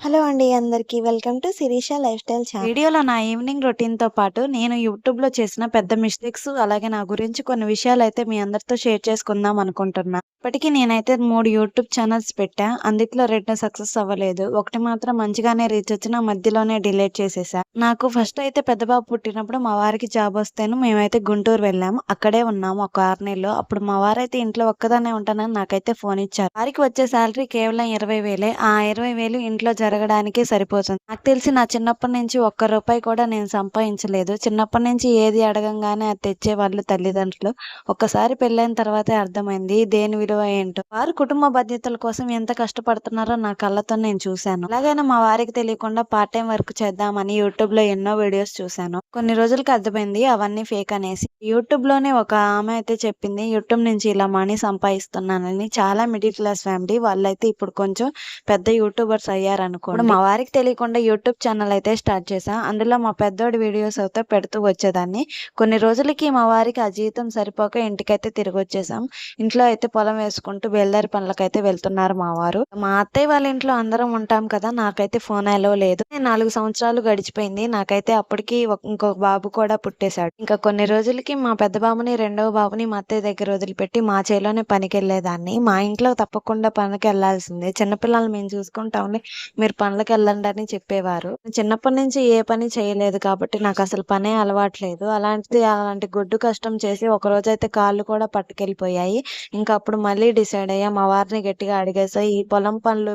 Hello అండి అందరికీ. Welcome to Shirisha lifestyle channel. వీడియోలో నా ఈవినింగ్ రొటీన్‌తో పాటు నేను యూట్యూబ్‌లో చేసిన పెద్ద మిస్టేక్స్, అలాగే నా గురించి కొన్ని విషయాలైతే మీ అందరితో షేర్ చేసుకుందాం అనుకుంటున్నా. ఇప్పటికి నేనైతే 3 యూట్యూబ్ ఛానెల్స్ పెట్టా. అందుట్లో 2 సక్సెస్ అవ్వలేదు. ఒకటి మాత్రం మంచిగానే రీచ్ వచ్చిన మధ్యలోనే డిలీట్ చేసేసా. నాకు ఫస్ట్ అయితే పెద్ద బాబు పుట్టినప్పుడు మా వారికి జాబ్ వస్తేను మేమైతే గుంటూరు వెళ్ళాము. అక్కడే ఉన్నాము ఒక 6 నెలలు. అప్పుడు మా వారైతే ఇంట్లో ఒక్కదాన్నే ఉంటానని నాకైతే ఫోన్ ఇచ్చారు. వారికి వచ్చే సాలరీ కేవలం 20,000. ఆ 20,000 ఇంట్లో జరగడానికే సరిపోతుంది. నాకు తెలిసి నా చిన్నప్పటి నుంచి ఒక్క రూపాయి కూడా నేను సంపాదించలేదు. చిన్నప్పటి నుంచి ఏది అడగంగానే అది తెచ్చేవాళ్ళు తల్లిదండ్రులు. ఒక్కసారి పెళ్ళైన తర్వాతే అర్థమైంది దేని విలువ ఏంటో. వారు కుటుంబ బాధ్యతల కోసం ఎంత కష్టపడుతున్నారో నా కళ్ళతో నేను చూశాను. అలాగైనా మా వారికి తెలియకుండా పార్ట్ టైం వర్క్ చేద్దామని యూట్యూబ్ లో ఎన్నో వీడియోస్ చూశాను. కొన్ని రోజులకి అర్థమైంది అవన్నీ ఫేక్ అనేసి. యూట్యూబ్ లోనే ఒక ఆమె అయితే చెప్పింది యూట్యూబ్ నుంచి ఇలా మనీ సంపాదిస్తున్నానని. చాలా మిడిల్ క్లాస్ ఫ్యామిలీ వాళ్ళైతే ఇప్పుడు కొంచెం పెద్ద యూట్యూబర్స్ అయ్యారనుకో. ఇప్పుడు మా వారికి తెలియకుండా యూట్యూబ్ ఛానల్ అయితే స్టార్ట్ చేశా. అందులో మా పెద్దోడి వీడియోస్ అయితే పెడుతూ వచ్చేదాన్ని. కొన్ని రోజులకి మా వారికి ఆ జీతం సరిపోక ఇంటికైతే తిరిగి వచ్చేసాం. ఇంట్లో అయితే పొలం వేసుకుంటూ బేల్దారి పనులకైతే వెళ్తున్నారు మా వారు. మా అత్తయ్య వాళ్ళ ఇంట్లో అందరం ఉంటాం కదా, నాకైతే ఫోన్ అలో లేదు. 4 సంవత్సరాలు గడిచిపోయింది. నాకైతే అప్పటికి ఇంకొక బాబు కూడా పుట్టేశాడు. ఇంకా కొన్ని రోజులకి మా పెద్ద బాబుని, రెండవ బాబుని మా అత్తయ్య దగ్గర వదిలిపెట్టి మా చేలోనే పనికి వెళ్ళేదాన్ని. మా ఇంట్లో తప్పకుండా పనికి వెళ్లాల్సిందే. చిన్నపిల్లల్ని మేము చూసుకుంటాంలే, మీరు పనులకెళ్ళండి అని చెప్పేవారు. చిన్నప్పటి నుంచి ఏ పని చేయలేదు కాబట్టి నాకు అసలు పనే అలవాట్లేదు. అలాంటి గొడ్డు కష్టం చేసి ఒకరోజైతే కాళ్ళు కూడా పట్టుకెళ్ళిపోయాయి. ఇంకా అప్పుడు మళ్ళీ డిసైడ్ అయ్యా. మా వారిని గట్టిగా అడిగేసా, ఈ పొలం పనులు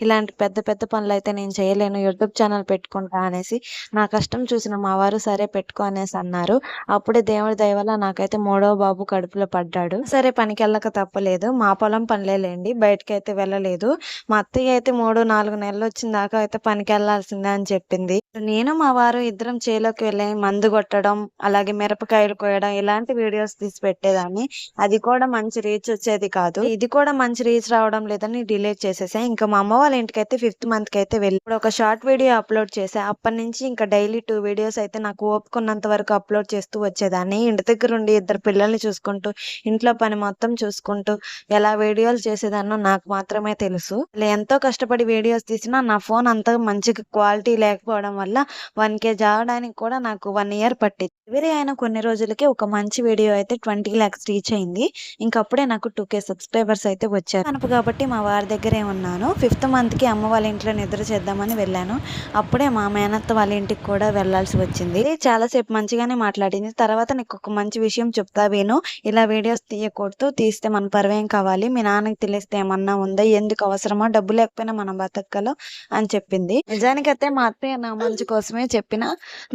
ఇలాంటి పెద్ద పెద్ద పనులైతే నేను చేయలేను, యూట్యూబ్ ఛానల్ పెట్టుకుంటా అనేసి. నా కష్టం చూసిన మా వారు సరే పెట్టుకో అనేసి అన్నారు. అప్పుడే దేవుడి దయ వల్ల నాకైతే మూడవ బాబు కడుపులో పడ్డాడు. సరే పనికెళ్ళక తప్పలేదు. మా పొలం పనులేలేండి, బయటకైతే వెళ్ళలేదు. మా అత్తయ్య అయితే 3, 4 నెలలు వచ్చిన దాకా అయితే పనికెళ్లాల్సిందే అని చెప్పింది. నేను మా వారు ఇద్దరం చేలోకి వెళ్ళి మందు కొట్టడం, అలాగే మిరపకాయలు కోయడం ఇలాంటి వీడియోస్ తీసి పెట్టేదాన్ని. అది కూడా మంచి రీచ్ వచ్చేది కాదు. ఇది కూడా మంచి రీచ్ రావడం లేదని డిలీట్ చేసేసా. ఇంకా మా అమ్మ వాళ్ళ ఇంటికైతే 5th మంత్ కి అయితే వెళ్ళి ఇప్పుడు ఒక షార్ట్ వీడియో అప్లోడ్ చేసా. అప్పటి నుంచి ఇంకా డైలీ 2 వీడియోస్ అయితే నాకు ఓపుకున్నంత వరకు అప్లోడ్ చేస్తూ వచ్చేదాన్ని. ఇంటి దగ్గర ఉండి 2 పిల్లల్ని చూసుకుంటూ, ఇంట్లో పని మొత్తం చూసుకుంటూ ఎలా వీడియోలు చేసేదాన్నో నాకు మాత్రమే తెలుసు. ఎంతో కష్టపడి వీడియోస్ తీసినా నా ఫోన్ అంత మంచిగా క్వాలిటీ లేకపోవడం వల్ల 1K జావడానికి కూడా నాకు 1 ఇయర్ పట్టింది. డెలివరీ అయిన కొన్ని రోజులకి ఒక మంచి వీడియో అయితే 20 lakhs రీచ్ అయింది. ఇంకప్పుడే నాకు 2K సబ్స్క్రైబర్స్ అయితే వచ్చారు. అనుపు కాబట్టి మా వారి దగ్గరే ఉన్నాను. 5th మంత్ కి అమ్మ వాళ్ళ ఇంట్లో నిద్ర చేద్దామని వెళ్ళాను. అప్పుడే మా మేనత్త వాళ్ళ ఇంటికి కూడా వెళ్లాల్సి వచ్చింది. చాలాసేపు మంచిగానే మాట్లాడింది. తర్వాత నీకు ఒక మంచి విషయం చెప్తా విను, ఇలా వీడియోస్ తీయకూడదు, తీస్తే మన పరువేం కావాలి, మీ నాన్నకి తెలిస్తే ఏమన్నా ఉందా, ఎందుకు అవసరమా, డబ్బు లేకపోయినా మనం బతకగలం అని చెప్పింది. నిజానికైతే మా అత్తయ్య నా మంచి కోసమే చెప్పిన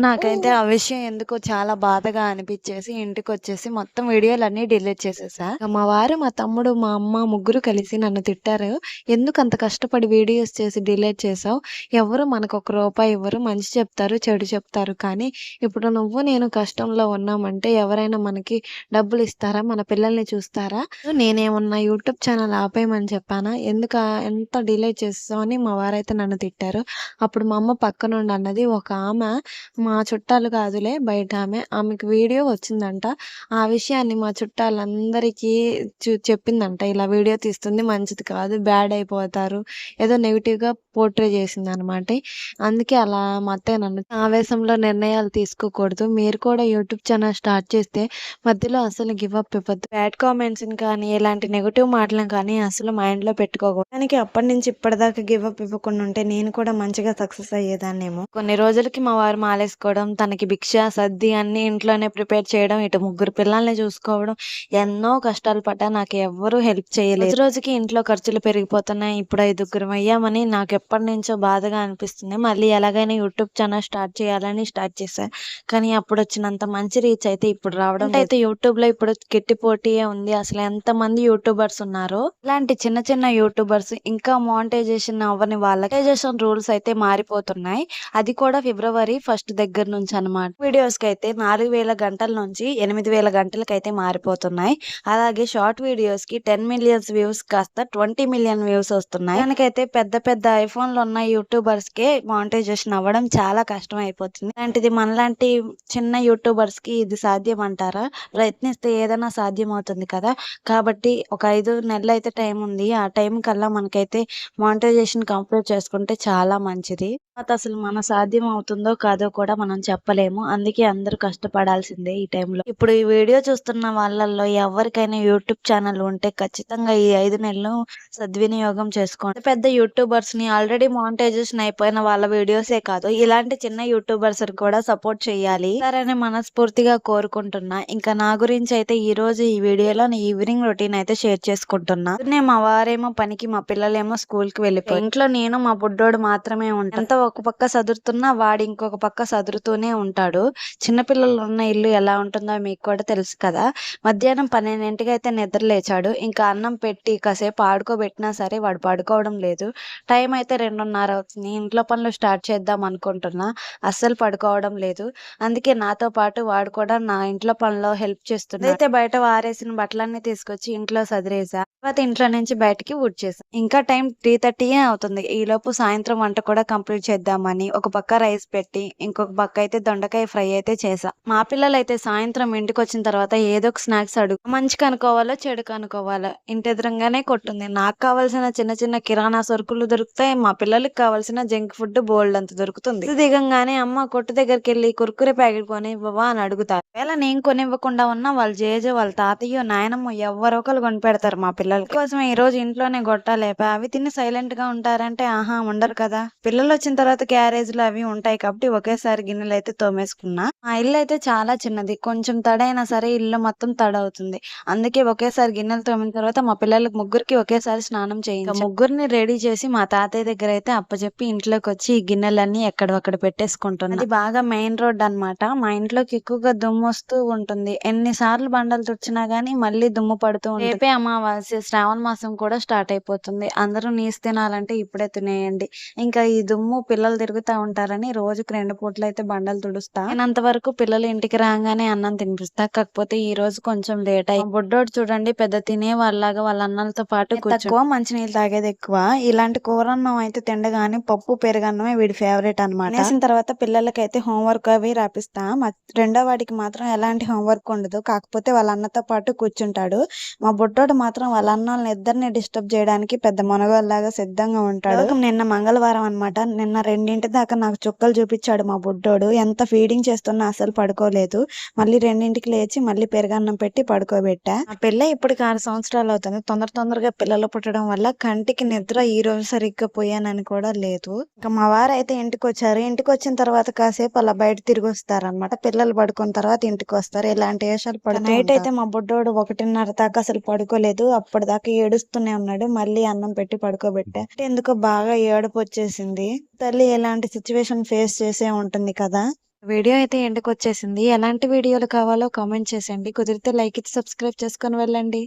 నాకైతే ఆ విషయం ఎందుకో చాలా బాధగా అనిపించేసి ఇంటికి వచ్చేసి మొత్తం వీడియోలన్నీ డిలీట్ చేసేసా. మా వారు, మా తమ్ముడు, మా అమ్మ ముగ్గురు కలిసి నన్ను తిట్టారు. ఎందుకు అంత కష్టపడి వీడియోస్ చేసి డిలీట్ చేసావు, ఎవరు మనకు ఒక రూపాయి ఇవ్వరు, మంచి చెప్తారు చెడు చెప్తారు, కానీ ఇప్పుడు నువ్వు నేను కష్టంలో ఉన్నామంటే ఎవరైనా మనకి డబ్బులు ఇస్తారా, మన పిల్లల్ని చూస్తారా, నేనేమన్నా యూట్యూబ్ ఛానల్ ఆపేయమని చెప్పానా, ఎందుకు ఎంత డిలీట్ చేస్తావు అని మా వారైతే నన్ను తిట్టారు. అప్పుడు మా అమ్మ పక్కనుండి అన్నది, ఒక ఆమె మా చుట్టాలు కాదులే బయట ఆమెకు వీడియో వచ్చిందంట. ఆ విషయాన్ని మా చుట్టాలందరికీ చెప్పిందంట. ఇలా వీడియో తీస్తుంది మంచిది కాదు, బ్యాడ్ అయిపోతారు, ఏదో నెగిటివ్గా పోర్ట్రే చేసింది అనమాట. అందుకే అలా మా అత్తయ్య నన్ను ఆవేశంలో నిర్ణయాలు తీసుకోకూడదు, మీరు కూడా యూట్యూబ్ ఛానల్ స్టార్ట్ చేస్తే మధ్యలో అసలు గివ్ అప్ ఇవ్వద్దు, బ్యాడ్ కామెంట్స్ని కానీ ఇలాంటి నెగిటివ్ మాటలను కానీ అసలు మైండ్లో పెట్టుకోకూడదు. దానికి అప్పటి నుంచి ఇప్పటిదాకా గివ్ అప్ ఇవ్వకుండా ఉంటే నేను కూడా మంచిగా సక్సెస్ అయ్యేదాన్నేమో. కొన్ని రోజులకి మా వారు మాలేసుకోవడం, తనకి భిక్ష సర్ది అన్ని ఇంట్లోనే ప్రిపేర్ చేయడం, ఇటు 3 పిల్లల్ని చూసుకోవడం, ఎన్నో కష్టాలు పడ్డా నాకు ఎవ్వరూ హెల్ప్ చేయలేదు. రోజుకి ఇంట్లో ఖర్చులు పెరిగిపోతున్నాయి. ఇప్పుడు 5గురం అయ్యామని నాకు ఎప్పటి నుంచో బాధగా అనిపిస్తుంది. మళ్ళీ ఎలాగైనా యూట్యూబ్ ఛానల్ స్టార్ట్ చేయాలని స్టార్ట్ చేశాను. కానీ అప్పుడు వచ్చినంత మంచి రీచ్ అయితే ఇప్పుడు రావడం అయితే యూట్యూబ్ లో ఇప్పుడు గట్టి పోటీయే ఉంది. అసలు ఎంతమంది యూట్యూబర్స్ ఉన్నారో. ఇలాంటి చిన్న చిన్న యూట్యూబర్స్ ఇంకా మానిటైజేషన్ అవ్వని వాళ్ళకైజేషన్ రూల్స్ అయితే మారిపోతున్నాయి. అది కూడా ఫిబ్రవరి 1 దగ్గర నుంచి అనమాట. వీడియోస్ కి అయితే 4,000 గంటల నుంచి 8,000 గంటలకైతే మారిపోతున్నాయి. అలాగే షార్ట్ వీడియోస్ కి 10 మిలియన్స్ వ్యూస్ కాస్త 20 మిలియన్ వ్యూస్ వస్తున్నాయి. దానికైతే పెద్ద పెద్ద ఐఫోన్‌లో ఉన్న యూట్యూబర్స్‌కే మానిటైజేషన్ అవ్వడం చాలా కష్టం అయిపోతుంది. అలాంటిది మనలాంటి చిన్న యూట్యూబర్స్‌కి ఇది సాధ్యం అంటారా? ప్రయత్నిస్తే ఏదైనా సాధ్యమవుతుంది కదా! కాబట్టి ఒక 5 నెలలైతే టైం ఉంది. ఆ టైం కల్లా మనకైతే మానిటైజేషన్ కంప్లీట్ చేసుకుంటే చాలా మంచిది. తర్వాత అసలు మన సాధ్యం అవుతుందో కాదో కూడా మనం చెప్పలేము. అందుకే అందరూ కష్టపడాల్సిందే ఈ టైంలో. ఇప్పుడు ఈ వీడియో చూస్తున్న వాళ్ళల్లో ఎవరికైనా యూట్యూబ్ ఛానల్ ఉంటే ఖచ్చితంగా ఈ 5 నెలలు సద్వినియోగం చేసుకోండి. పెద్ద యూట్యూబర్స్‌ని ఆల్రెడీ మానిటైజేషన్ అయిపోయిన వాళ్ళ వీడియోసే కాదు, ఇలాంటి చిన్న యూట్యూబర్స్‌ని కూడా సపోర్ట్ చేయాలి సరని మనస్ఫూర్తిగా కోరుకుంటున్నా. ఇంకా నా గురించి అయితే ఈ రోజు ఈ వీడియోలో ఈవినింగ్ రొటీన్ అయితే షేర్ చేసుకుంటున్నా. మా వారేమో పనికి, మా పిల్లలేమో స్కూల్‌కి వెళ్ళిపోయి ఇంట్లో నేను మా బుడ్డోడు మాత్రమే ఉంటాం. ఎంత ఒక పక్క సదురుతున్నా వాడు ఇంకొక పక్క సదురుతూనే ఉంటాడు. చిన్నపిల్లలు ఉన్న ఇల్లు ఎలా ఉంటుందో మీకు కూడా తెలుసు కదా! మధ్యాహ్నం 12కి అయితే నిద్ర లేచాడు. ఇంకా అన్నం పెట్టి కాసేపు ఆడుకోబెట్టినా సరే వాడు పడుకోవడం లేదు. టైం అయితే 2:30 అవుతుంది. ఇంట్లో పనులు స్టార్ట్ చేద్దాం అనుకుంటున్నా. అస్సలు పడుకోవడం లేదు. అందుకే నాతో పాటు వాడు కూడా నా ఇంట్లో పనిలో హెల్ప్ చేస్తున్నాడు. అయితే బయట ఆరేసిన బట్టలన్నీ తీసుకొచ్చి ఇంట్లో సదిరేసా. తర్వాత ఇంట్లో నుంచి బయటికి ఊడ్చేసా. ఇంకా టైం 3:30 అవుతుంది. ఈలోపు సాయంత్రం వంట కూడా కంప్లీట్ చేద్దామని ఒక పక్క రైస్ పెట్టి ఇంకొక పక్క అయితే దొండకాయ ఫ్రై అయితే చేసా. మా పిల్లలైతే సాయంత్రం ఇంటికొచ్చిన తర్వాత ఏదో ఒక స్నాక్స్ అడుగు. మంచికి అనుకోవాలో చెడుకు అనుకోవాలో ఇంటి ఎదురుగానే కొట్టుంది. నాకు కావాల్సిన చిన్న చిన్న కిరాణా సరుకులు దొరుకుతాయి. మా పిల్లలకి కావాల్సిన జంక్ ఫుడ్ బోల్డ్ అంత దొరుకుతుంది. ఇది దిగంగానే అమ్మ కొట్టు దగ్గరికి వెళ్ళి కుర్కురే ప్యాకెట్ కొని ఇవ్వవా అని అడుగుతారు. ఒకవేళ నేను కొనివ్వకుండా ఉన్నా వాళ్ళ జేజో, వాళ్ళ తాతయ్యో, నాయనమ్మో ఎవ్వరో ఒకరు కొని పెడతారు మా పిల్లలకి. కోసం ఈ రోజు ఇంట్లోనే గొట్టాలేపా. అవి తిని సైలెంట్ గా ఉంటారంటే ఆహా ఉండరు కదా. పిల్లలు వచ్చిన తర్వాత క్యారేజ్లు అవి ఉంటాయి కాబట్టి ఒకేసారి గిన్నెలు అయితే తోమేసుకున్నా. మా ఇల్లు అయితే చాలా చిన్నది. కొంచెం తడైనా సరే ఇల్లు మొత్తం తడవుతుంది. అందుకే ఒకేసారి గిన్నెలు తోమిన తర్వాత మా పిల్లలకి ముగ్గురికి ఒకేసారి స్నానం చేయించాం. ముగ్గురిని రెడీ చేసి మా తాతయ్య దగ్గర అయితే అప్పచెప్పి ఇంట్లోకి వచ్చి ఈ గిన్నెలన్నీ ఎక్కడొక్కడ పెట్టేసుకుంటున్నా. అది బాగా మెయిన్ రోడ్ అన్నమాట. మా ఇంట్లోకి ఎక్కువగా దుమ్ము వస్తూ ఉంటుంది. ఎన్నిసార్లు బండలు తుడిచినా గానీ మళ్ళీ దుమ్ము పడుతూ ఉంటుంది. రేపే అమావాస్య, శ్రావణ మాసం కూడా స్టార్ట్ అయిపోతుంది. అందరూ నీసు తినాలంటే ఇప్పుడే తినేయండి. ఇంకా ఈ దుమ్ము పిల్లలు తిరుగుతా ఉంటారని రోజుకి 2 పూటలు అయితే బండలు తుడుస్తా. నేనంత వరకు పిల్లలు ఇంటికి రాగానే అన్నం తినిపిస్తా. కాకపోతే ఈ రోజు కొంచెం లేట్ అయ్యి బుడ్డోడు చూడండి పెద్ద తినే వాళ్ళలాగా వాళ్ళ అన్నలతో పాటు తక్కువ మంచినీళ్ళు తాగేది ఎక్కువ. ఇలాంటి కూరన్నం అయితే తిండగానే పప్పు పెరుగన్నమే వీడి ఫేవరెట్ అనమాట. వేసిన తర్వాత పిల్లలకైతే హోంవర్క్ అవి రాపిస్తా. రెండో వాడికి మాత్రం ఎలాంటి హోంవర్క్ ఉండదు. కాకపోతే వాళ్ళ అన్నతో పాటు కూర్చుంటాడు. మా బుడ్డోడు మాత్రం వాళ్ళ అన్నల్ని ఇద్దరిని డిస్టర్బ్ చేయడానికి పెద్ద మునగాళ్ళలాగా సిద్ధంగా ఉంటాడు. నిన్న మంగళవారం అన్నమాట. నిన్న 2 దాకా నాకు చుక్కలు చూపించాడు మా బుడ్డోడు. ఎంత ఫీడింగ్ చేస్తున్నా అసలు పడుకోలేదు. మళ్ళీ 2కి లేచి మళ్ళీ పెరుగన్నం పెట్టి పడుకోబెట్టా. ఆ పిల్ల ఇప్పటికి 6 సంవత్సరాలు అవుతుంది. తొందరగా పిల్లలు పుట్టడం వల్ల కంటికి నిద్ర ఈ రోజు సరిగ్గా పోయానని కూడా లేదు. ఇంకా మా వారైతే ఇంటికి వచ్చారు. ఇంటికి వచ్చిన తర్వాత కాసేపు అలా బయట తిరిగి వస్తారనమాట. పిల్లలు పడుకున్న తర్వాత ఇంటికి వస్తారు. ఇలాంటి వేషాలు పడుతూ నైట్ అయితే మా బుడ్డోడు 1:30 దాకా అసలు పడుకోలేదు. అప్పటిదాకా ఏడుస్తూనే ఉన్నాడు. మళ్ళీ అన్నం పెట్టి పడుకోబెట్టా. ఎందుకో బాగా ఏడుపు వచ్చేసింది. తల్లి ఎలాంటి సిచ్యువేషన్ ఫేస్ చేసే ఉంటుంది కదా. వీడియో అయితే ఎండ్‌కొచ్చేసింది. ఎలాంటి వీడియోలు కావాలో కామెంట్ చేసేయండి. కుదిరితే లైక్ ఇచ్చి సబ్స్క్రైబ్ చేసుకొని వెళ్ళండి.